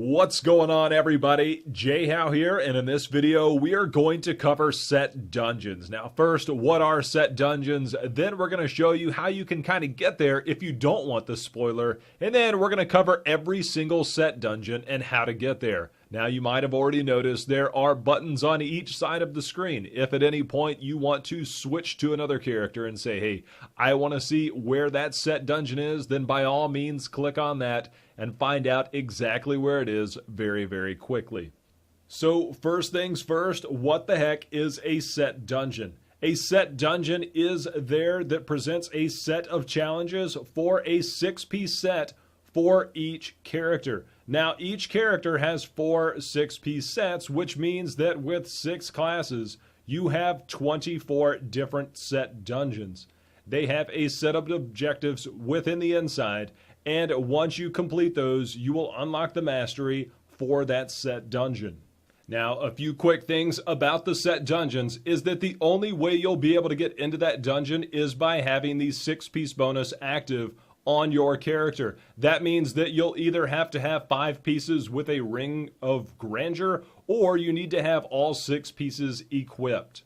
What's going on, everybody? Jay Howe here, and in this video we are going to cover set dungeons. Now first, what are set dungeons? Then we're going to show you how you can kind of get there if you don't want the spoiler, and then we're going to cover every single set dungeon and how to get there. Now you might have already noticed there are buttons on each side of the screen. If at any point you want to switch to another character and say, hey, I want to see where that set dungeon is, then by all means click on that and find out exactly where it is very, very quickly. So first things first, what the heck is a set dungeon? A set dungeon is there that presents a set of challenges for a 6-piece set for each character. Now each character has 4 6-piece sets, which means that with 6 classes you have 24 different set dungeons. They have a set of objectives within the inside, and once you complete those, you will unlock the mastery for that set dungeon. Now, a few quick things about the set dungeons is that the only way you'll be able to get into that dungeon is by having the 6-piece bonus active on your character. That means that you'll either have to have 5 pieces with a ring of grandeur, or you need to have all 6 pieces equipped.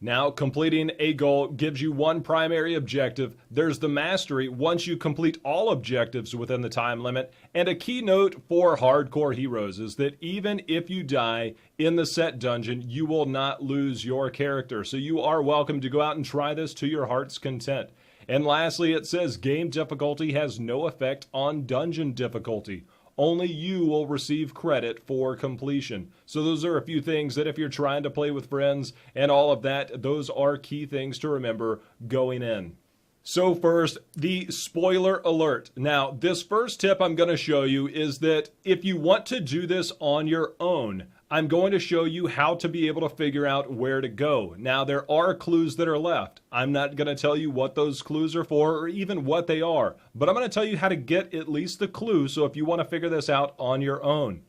Now, completing a goal gives you one primary objective. There's the mastery once you complete all objectives within the time limit. And a key note for hardcore heroes is that even if you die in the set dungeon, you will not lose your character. So you are welcome to go out and try this to your heart's content. And lastly, it says game difficulty has no effect on dungeon difficulty. Only you will receive credit for completion. So those are a few things that if you're trying to play with friends and all of that, those are key things to remember going in. So first, the spoiler alert. Now, this first tip I'm going to show you is that if you want to do this on your own, I'm going to show you how to be able to figure out where to go. Now, there are clues that are left. I'm not going to tell you what those clues are for or even what they are, but I'm going to tell you how to get at least the clue, so if you want to figure this out on your own.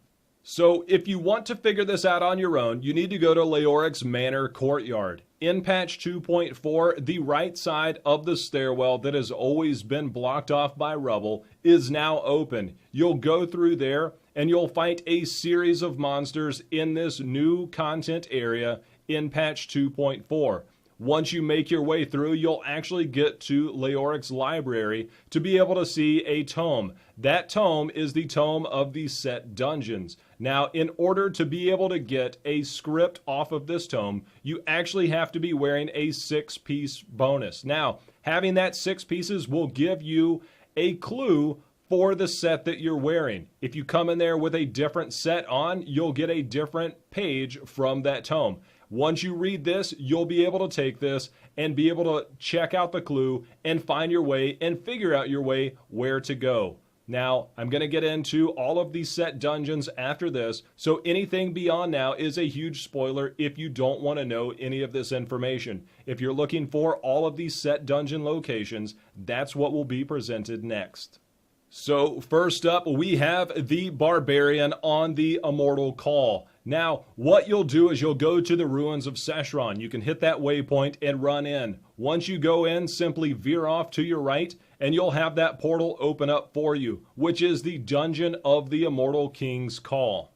So if you want to figure this out on your own, you need to go to Leoric's Manor Courtyard. In patch 2.4, the right side of the stairwell that has always been blocked off by rubble is now open. You'll go through there and you'll fight a series of monsters in this new content area in patch 2.4. Once you make your way through, you'll actually get to Leoric's library to be able to see a tome. That tome is the tome of the set dungeons. Now, in order to be able to get a script off of this tome, you actually have to be wearing a 6-piece bonus. Now, having that 6 pieces will give you a clue for the set that you're wearing. If you come in there with a different set on, you'll get a different page from that tome. Once you read this, you'll be able to take this and be able to check out the clue and find your way and figure out your way where to go. Now, I'm going to get into all of these set dungeons after this, so anything beyond now is a huge spoiler if you don't want to know any of this information. If you're looking for all of these set dungeon locations, that's what will be presented next. So first up, we have the Barbarian on the Immortal Call. Now, what you'll do is you'll go to the ruins of Seshron. You can hit that waypoint and run in. Once you go in, simply veer off to your right, and you'll have that portal open up for you, which is the Dungeon of the Immortal King's Call.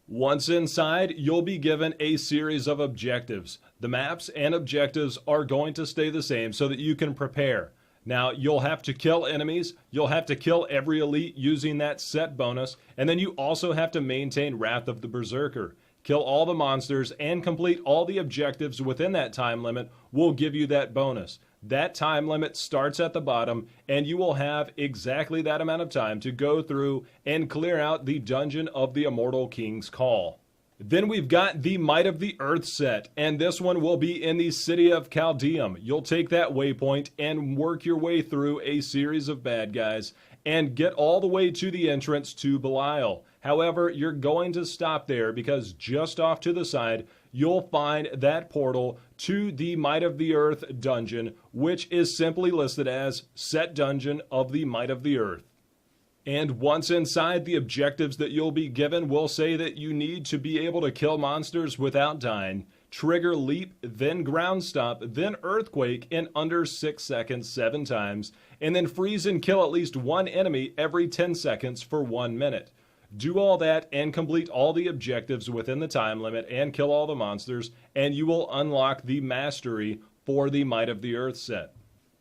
Once inside, you'll be given a series of objectives. The maps and objectives are going to stay the same so that you can prepare. Now, you'll have to kill enemies, you'll have to kill every elite using that set bonus, and then you also have to maintain Wrath of the Berserker. Kill all the monsters and complete all the objectives within that time limit will give you that bonus. That time limit starts at the bottom, and you will have exactly that amount of time to go through and clear out the Dungeon of the Immortal King's Call. Then we've got the Might of the Earth set, and this one will be in the city of Caldeum. You'll take that waypoint and work your way through a series of bad guys and get all the way to the entrance to Belial. However, you're going to stop there because just off to the side, you'll find that portal to the Might of the Earth dungeon, which is simply listed as Set Dungeon of the Might of the Earth. And once inside, the objectives that you'll be given will say that you need to be able to kill monsters without dying, trigger leap, then ground stomp, then earthquake in under 6 seconds 7 times, and then freeze and kill at least one enemy every 10 seconds for 1 minute. Do all that and complete all the objectives within the time limit and kill all the monsters, and you will unlock the mastery for the Might of the Earth set.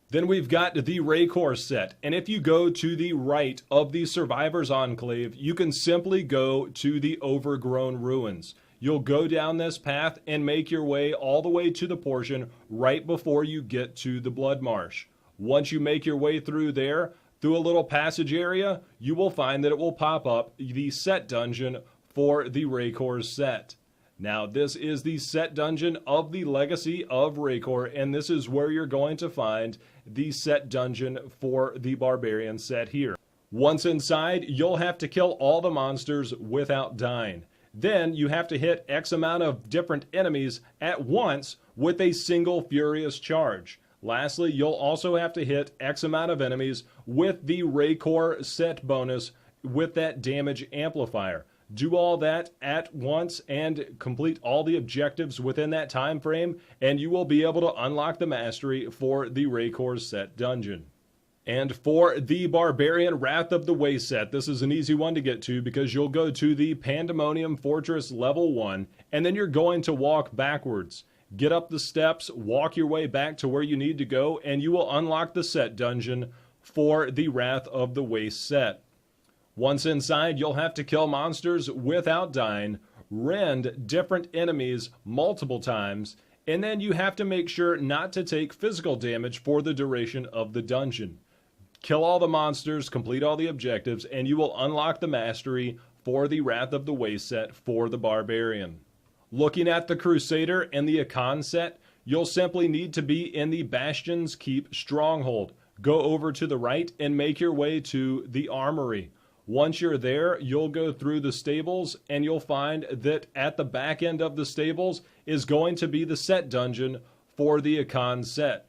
Then we've got the Raycor set, and if you go to the right of the Survivor's Enclave, you can simply go to the Overgrown Ruins. You'll go down this path and make your way all the way to the portion right before you get to the Blood Marsh. Once you make your way through there, through a little passage area, you will find that it will pop up the set dungeon for the Raycor set. Now, this is the set dungeon of the Legacy of Raycor, and this is where you're going to find the set dungeon for the Barbarian set here. Once inside, you'll have to kill all the monsters without dying. Then you have to hit X amount of different enemies at once with a single furious charge. Lastly, you'll also have to hit X amount of enemies with the Raycor set bonus with that damage amplifier. Do all that at once and complete all the objectives within that time frame, and you will be able to unlock the mastery for the Raycor set dungeon. And for the Barbarian Wrath of the Waste set, this is an easy one to get to because you'll go to the Pandemonium Fortress level 1, and then you're going to walk backwards. Get up the steps, walk your way back to where you need to go, and you will unlock the set dungeon for the Wrath of the Waste set. Once inside, you'll have to kill monsters without dying, rend different enemies multiple times, and then you have to make sure not to take physical damage for the duration of the dungeon. Kill all the monsters, complete all the objectives, and you will unlock the mastery for the Wrath of the Waste set for the Barbarian. Looking at the Crusader and the Akan set, you'll simply need to be in the Bastion's Keep stronghold. Go over to the right and make your way to the Armory. Once you're there, you'll go through the stables, and you'll find that at the back end of the stables is going to be the set dungeon for the Akan set.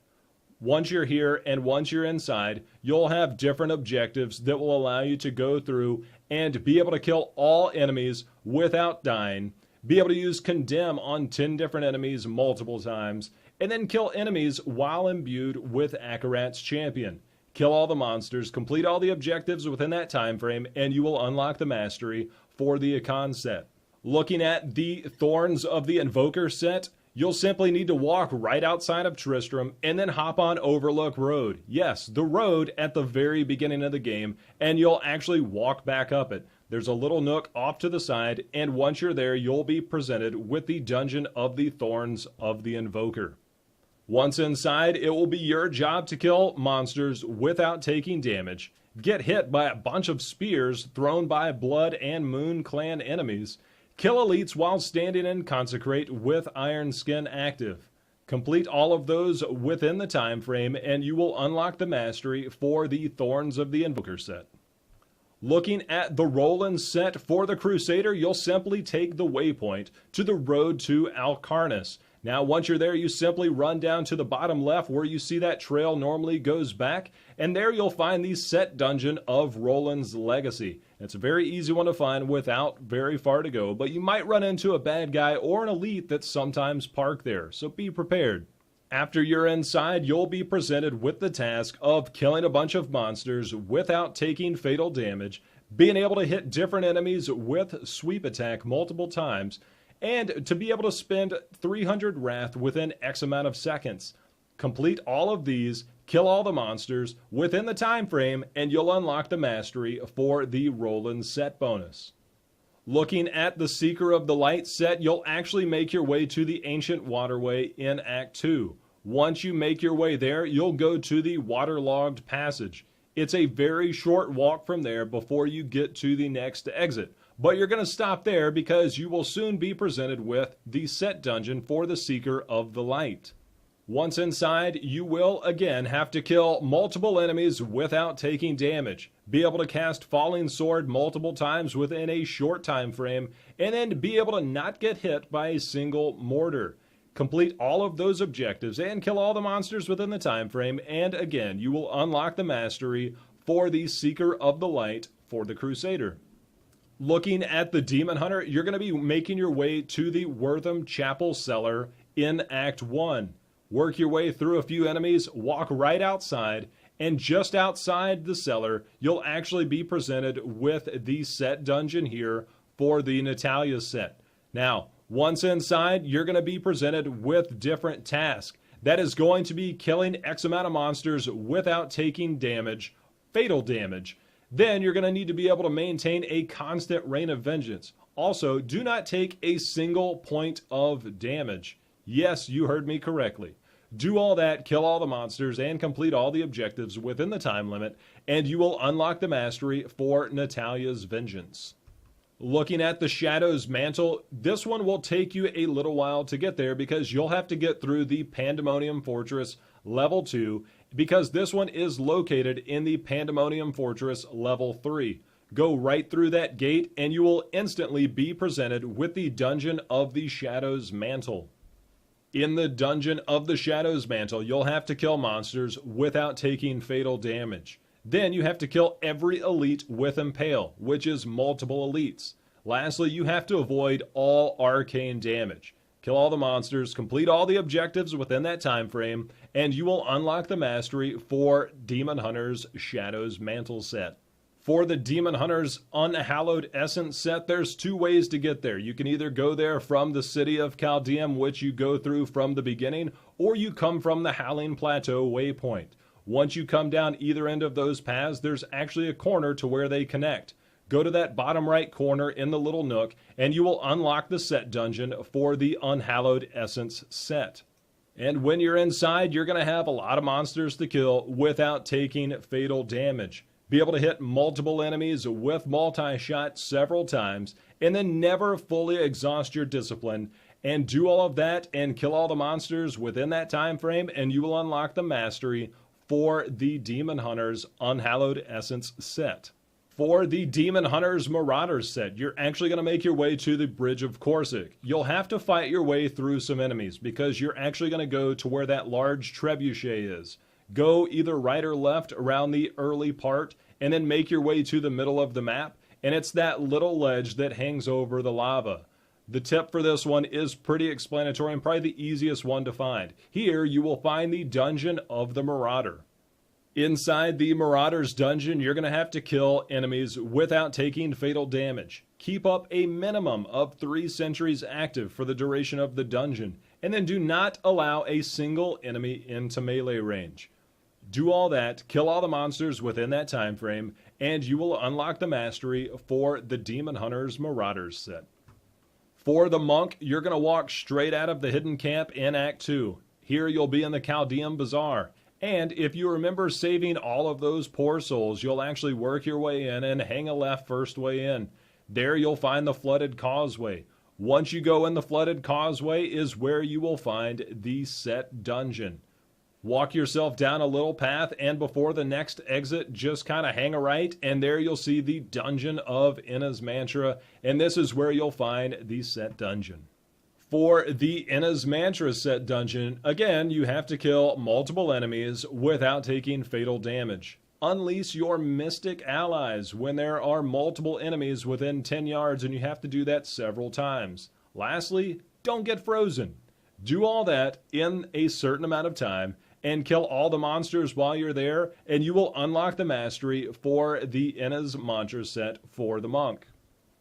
Once you're here and once you're inside, you'll have different objectives that will allow you to go through and be able to kill all enemies without dying, be able to use Condemn on 10 different enemies multiple times, and then kill enemies while imbued with Akarat's Champion. Kill all the monsters, complete all the objectives within that time frame, and you will unlock the mastery for the Akan set. Looking at the Thorns of the Invoker set, you'll simply need to walk right outside of Tristram and then hop on Overlook Road. Yes, the road at the very beginning of the game, and you'll actually walk back up it. There's a little nook off to the side, and once you're there, you'll be presented with the Dungeon of the Thorns of the Invoker. Once inside, it will be your job to kill monsters without taking damage, get hit by a bunch of spears thrown by Blood and Moon Clan enemies, kill elites while standing in Consecrate with Iron Skin active. Complete all of those within the time frame, and you will unlock the mastery for the Thorns of the Invoker set. Looking at the Roland set for the Crusader, you'll simply take the waypoint to the road to Alcarnus. Now, once you're there, you simply run down to the bottom left where you see that trail normally goes back, and there you'll find the set dungeon of Roland's Legacy. It's a very easy one to find without very far to go, but you might run into a bad guy or an elite that sometimes park there, so be prepared. After you're inside, you'll be presented with the task of killing a bunch of monsters without taking fatal damage, being able to hit different enemies with sweep attack multiple times, and to be able to spend 300 Wrath within X amount of seconds. Complete all of these, kill all the monsters within the time frame, and you'll unlock the mastery for the Roland set bonus. Looking at the Seeker of the Light set, you'll actually make your way to the Ancient Waterway in Act 2. Once you make your way there, you'll go to the Waterlogged Passage. It's a very short walk from there before you get to the next exit. But you're going to stop there because you will soon be presented with the set dungeon for the Seeker of the Light. Once inside, you will again have to kill multiple enemies without taking damage, be able to cast Falling Sword multiple times within a short time frame, and then be able to not get hit by a single mortar. Complete all of those objectives and kill all the monsters within the time frame, and again, you will unlock the mastery for the Seeker of the Light for the Crusader. Looking at the Demon Hunter, you're going to be making your way to the Wortham Chapel Cellar in Act 1. Work your way through a few enemies, walk right outside, And just outside the cellar, you'll actually be presented with the set dungeon here for the Natalia set. Now, once inside, you're going to be presented with different tasks. That is going to be killing X amount of monsters without taking damage, fatal damage. Then you're going to need to be able to maintain a constant rain of vengeance. Also, do not take a single point of damage. Yes, you heard me correctly. Do all that, kill all the monsters, and complete all the objectives within the time limit, and you will unlock the mastery for Natalia's Vengeance. Looking at the Shadow's Mantle, this one will take you a little while to get there because you'll have to get through the Pandemonium Fortress Level 2, because this one is located in the Pandemonium Fortress Level 3. Go right through that gate and you will instantly be presented with the Dungeon of the Shadow's Mantle. In the Dungeon of the Shadow's Mantle, you'll have to kill monsters without taking fatal damage. Then you have to kill every elite with Impale, which is multiple elites. Lastly, you have to avoid all arcane damage. Kill all the monsters, complete all the objectives within that time frame, and you will unlock the mastery for Demon Hunter's Shadow's Mantle set. For the Demon Hunter's Unhallowed Essence set, there's two ways to get there. You can either go there from the city of Chaldeum, which you go through from the beginning, or you come from the Howling Plateau waypoint. Once you come down either end of those paths, there's actually a corner to where they connect. Go to that bottom right corner in the little nook, and you will unlock the set dungeon for the Unhallowed Essence set. And when you're inside, you're going to have a lot of monsters to kill without taking fatal damage. Be able to hit multiple enemies with multi-shot several times, and then never fully exhaust your discipline, and do all of that and kill all the monsters within that time frame, and you will unlock the mastery for the Demon Hunter's Unhallowed Essence set. For the Demon Hunter's Marauders set, you're actually going to make your way to the Bridge of Corsic. You'll have to fight your way through some enemies because you're actually going to go to where that large trebuchet is. Go either right or left around the early part and then make your way to the middle of the map, and it's that little ledge that hangs over the lava. The tip for this one is pretty explanatory and probably the easiest one to find. Here you will find the Dungeon of the Marauder. Inside the Marauder's dungeon, you're going to have to kill enemies without taking fatal damage. Keep up a minimum of 3 sentries active for the duration of the dungeon, and then do not allow a single enemy into melee range. Do all that, kill all the monsters within that time frame, and you will unlock the mastery for the Demon Hunter's Marauders set. For the Monk, you're going to walk straight out of the hidden camp in Act 2. Here you'll be in the Chaldeum Bazaar. And if you remember saving all of those poor souls, you'll actually work your way in and hang a left first way in. There you'll find the Flooded Causeway. Once you go in the Flooded Causeway is where you will find the set dungeon. Walk yourself down a little path, and before the next exit, just kind of hang a right, and there you'll see the Dungeon of Inna's Mantra, and this is where you'll find the set dungeon. For the Inna's Mantra set dungeon, again, you have to kill multiple enemies without taking fatal damage. Unleash your mystic allies when there are multiple enemies within 10 yards, and you have to do that several times. Lastly, don't get frozen. Do all that in a certain amount of time, and kill all the monsters while you're there, and you will unlock the mastery for the Inna's Mantra set for the Monk.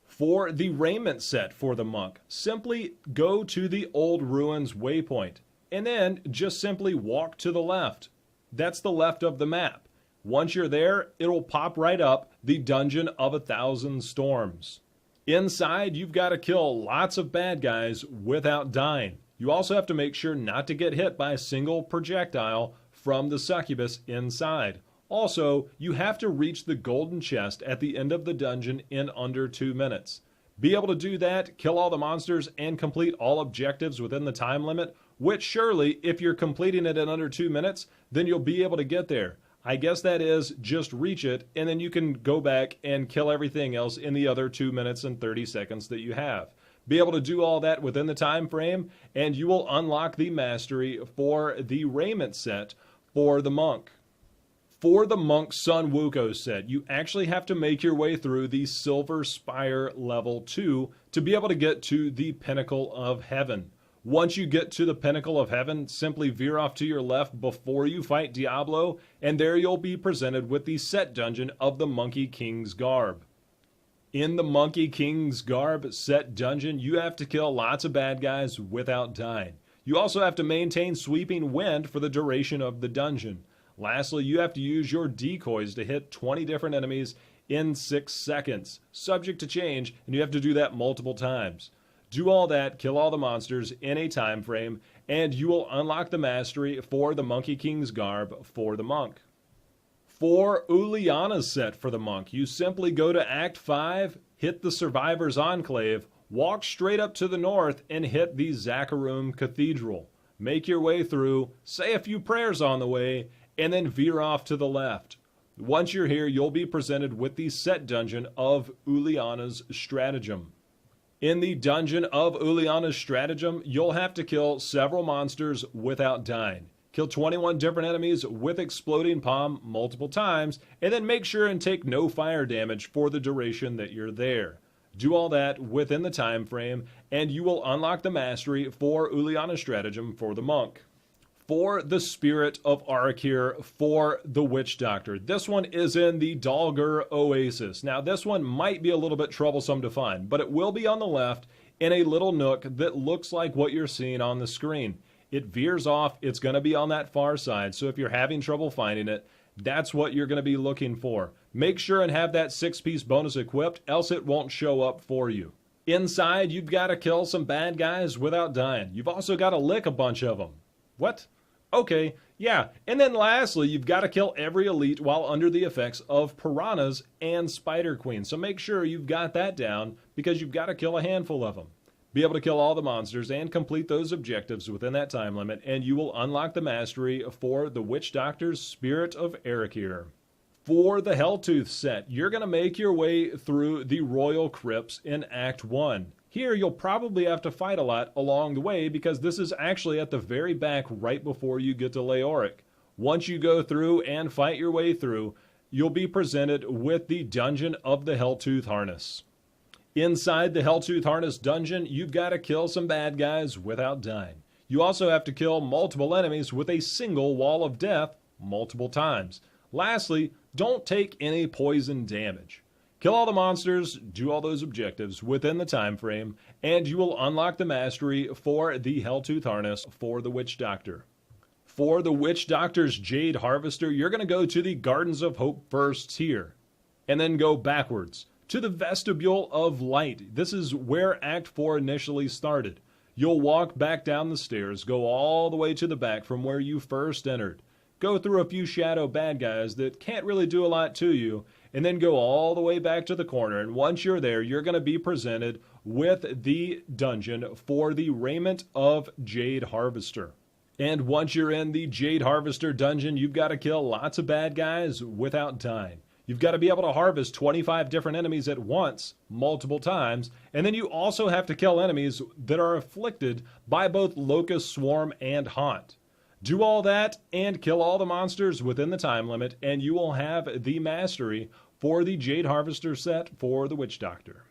For the Raiment set for the Monk, simply go to the Old Ruins waypoint, and then just simply walk to the left. That's the left of the map. Once you're there, it'll pop right up the Dungeon of 1,000 Storms. Inside, you've got to kill lots of bad guys without dying. You also have to make sure not to get hit by a single projectile from the succubus inside. Also, you have to reach the golden chest at the end of the dungeon in under 2 minutes. Be able to do that, kill all the monsters, and complete all objectives within the time limit, which surely, if you're completing it in under 2 minutes, then you'll be able to get there. I guess that is just reach it, and then you can go back and kill everything else in the other 2 minutes and 30 seconds that you have. Be able to do all that within the time frame, and you will unlock the mastery for the Raiment set for the Monk. For the Monk Sun Wukong set, you actually have to make your way through the Silver Spire level 2 to be able to get to the Pinnacle of Heaven. Once you get to the pinnacle of heaven, simply veer off to your left before you fight Diablo, and there you'll be presented with the set dungeon of the Monkey King's Garb. In the Monkey King's Garb set dungeon, you have to kill lots of bad guys without dying. You also have to maintain sweeping wind for the duration of the dungeon. Lastly, you have to use your decoys to hit 20 different enemies in 6 seconds, subject to change, and you have to do that multiple times. Do all that, kill all the monsters in a time frame, and you will unlock the mastery for the Monkey King's Garb for the monk. For Uliana's set for the monk, you simply go to Act 5, hit the Survivor's Enclave, walk straight up to the north, and hit the Zakharum Cathedral. Make your way through, say a few prayers on the way, and then veer off to the left. Once you're here, you'll be presented with the set dungeon of Uliana's Stratagem. In the dungeon of Uliana's Stratagem, you'll have to kill several monsters without dying. Kill 21 different enemies with Exploding Palm multiple times, and then make sure and take no fire damage for the duration that you're there. Do all that within the time frame, and you will unlock the mastery for Uliana's Stratagem for the monk. For the Spirit of Arakir for the Witch Doctor. This one is in the Dalgur Oasis. Now this one might be a little bit troublesome to find, but it will be on the left in a little nook that looks like what you're seeing on the screen. It veers off, it's going to be on that far side, so if you're having trouble finding it, that's what you're going to be looking for. Make sure and have that 6-piece bonus equipped, else it won't show up for you. Inside, you've got to kill some bad guys without dying. You've also got to lick a bunch of them. What? Okay, yeah. And then lastly, you've got to kill every elite while under the effects of piranhas and Spider Queen. So make sure you've got that down because you've got to kill a handful of them. Be able to kill all the monsters and complete those objectives within that time limit, and you will unlock the mastery for the Witch Doctor's Spirit of Arakir. For the Helltooth set, you're going to make your way through the Royal Crypts in Act 1. Here, you'll probably have to fight a lot along the way because this is actually at the very back right before you get to Leoric. Once you go through and fight your way through, you'll be presented with the Dungeon of the Helltooth Harness. Inside the Helltooth Harness dungeon, you've got to kill some bad guys without dying. You also have to kill multiple enemies with a single Wall of Death multiple times. Lastly, don't take any poison damage. Kill all the monsters, do all those objectives within the time frame, and you will unlock the mastery for the Helltooth Harness for the Witch Doctor. For the Witch Doctor's Jade Harvester, you're going to go to the Gardens of Hope first here, and then go backwards to the Vestibule of Light. This is where Act 4 initially started. You'll walk back down the stairs, go all the way to the back from where you first entered. Go through a few shadow bad guys that can't really do a lot to you, and then go all the way back to the corner. And once you're there, you're going to be presented with the dungeon for the Raiment of Jade Harvester. And once you're in the Jade Harvester dungeon, you've got to kill lots of bad guys without dying. You've got to be able to harvest 25 different enemies at once, multiple times, and then you also have to kill enemies that are afflicted by both Locust Swarm and Haunt. Do all that and kill all the monsters within the time limit, and you will have the mastery for the Jade Harvester set for the Witch Doctor.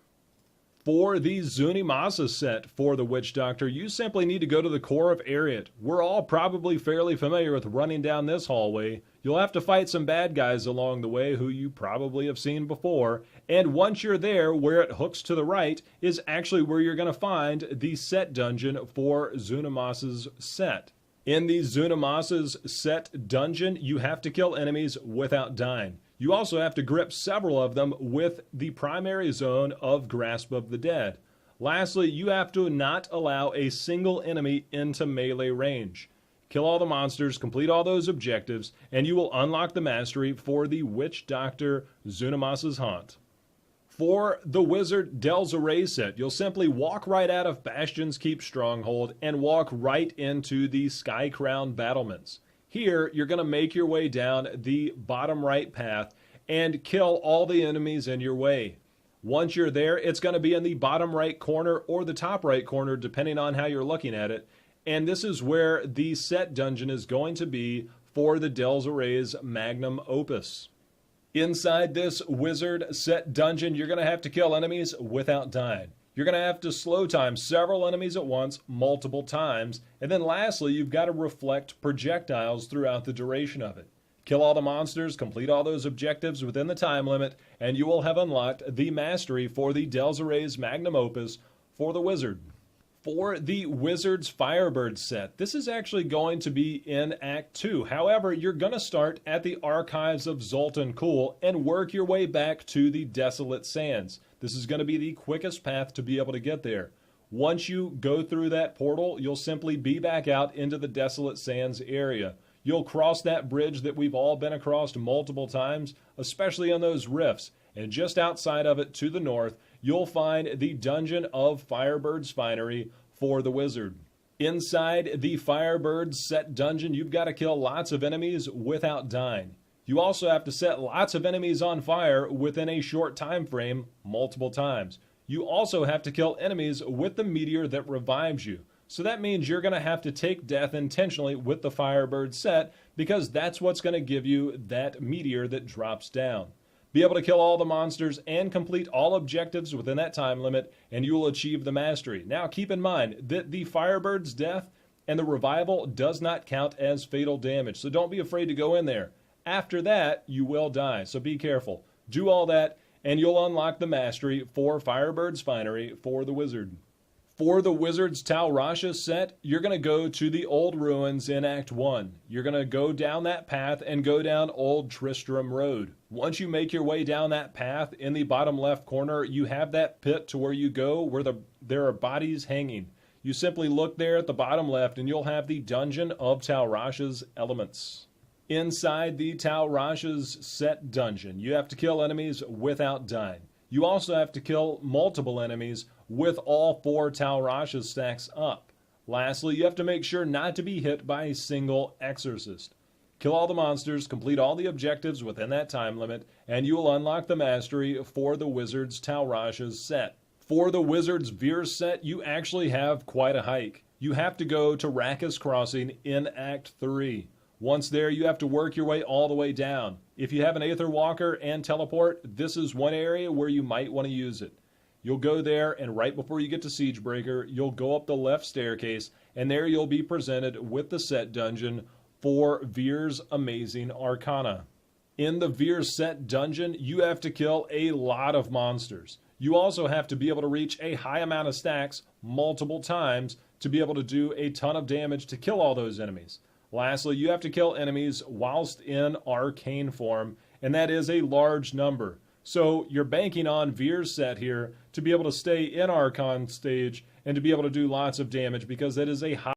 For the Zunimasa set for the Witch Doctor, you simply need to go to the core of Ariat. We're all probably fairly familiar with running down this hallway. You'll have to fight some bad guys along the way who you probably have seen before, and once you're there, where it hooks to the right is actually where you're going to find the set dungeon for Zunimasa's set. In the Zunimasa's set dungeon, you have to kill enemies without dying. You also have to grip several of them with the primary zone of Grasp of the Dead. Lastly, you have to not allow a single enemy into melee range. Kill all the monsters, complete all those objectives, and you will unlock the mastery for the Witch Doctor Zunimasa's Haunt. For the Wizard Delzare set, you'll simply walk right out of Bastion's Keep Stronghold and walk right into the Skycrown battlements. Here, you're going to make your way down the bottom right path and kill all the enemies in your way. Once you're there, it's going to be in the bottom right corner or the top right corner, depending on how you're looking at it. And this is where the set dungeon is going to be for the Delzare's Magnum Opus. Inside this Wizard set dungeon, you're going to have to kill enemies without dying. You're You're going to have to slow time several enemies at once, multiple times, and then lastly, you've got to reflect projectiles throughout the duration of it. Kill all the monsters, complete all those objectives within the time limit, and you will have unlocked the mastery for the Delzeray's Magnum Opus for the Wizard. For the Wizard's Firebird set, this is actually going to be in Act 2. However, you're going to start at the Archives of Zoltan Kulle and work your way back to the Desolate Sands. This is going to be the quickest path to be able to get there. Once you go through that portal, you'll simply be back out into the Desolate Sands area. You'll cross that bridge that we've all been across multiple times, especially on those rifts. And just outside of it to the north, you'll find the Dungeon of Firebird's Finery for the Wizard. Inside the Firebird's set dungeon, you've got to kill lots of enemies without dying. You also have to set lots of enemies on fire within a short time frame multiple times. You also have to kill enemies with the meteor that revives you. So that means you're going to have to take death intentionally with the Firebird set because that's what's going to give you that meteor that drops down. Be able to kill all the monsters and complete all objectives within that time limit, and you will achieve the mastery. Now, keep in mind that the Firebird's death and the revival does not count as fatal damage, so don't be afraid to go in there. After that, you will die, so be careful. Do all that, and you'll unlock the mastery for Firebird's Finery for the Wizard. For the Wizard's Tal Rasha set, you're going to go to the Old Ruins in Act 1. You're going to go down that path and go down Old Tristram Road. Once you make your way down that path, in the bottom left corner, you have that pit to where you go where there are bodies hanging. You simply look there at the bottom left and you'll have the Dungeon of Tal Rasha's Elements. Inside the Tal Rasha's set dungeon, you have to kill enemies without dying. You also have to kill multiple enemies with all 4 Tal Rasha stacks up. Lastly, you have to make sure not to be hit by a single exorcist. Kill all the monsters, complete all the objectives within that time limit, and you will unlock the mastery for the Wizard's Tal Rasha's set. For the Wizard's Veer set, you actually have quite a hike. You have to go to Rakkus Crossing in Act 3. Once there, you have to work your way all the way down. If you have an Aether Walker and teleport, this is one area where you might want to use it. You'll go there, and right before you get to Siegebreaker, you'll go up the left staircase, and there you'll be presented with the set dungeon for Veer's Amazing Arcana. In the Veer set dungeon, you have to kill a lot of monsters. You also have to be able to reach a high amount of stacks multiple times to be able to do a ton of damage to kill all those enemies. Lastly, you have to kill enemies whilst in arcane form, and that is a large number. So you're banking on Veer's set here to be able to stay in Archon stage and to be able to do lots of damage because that is a high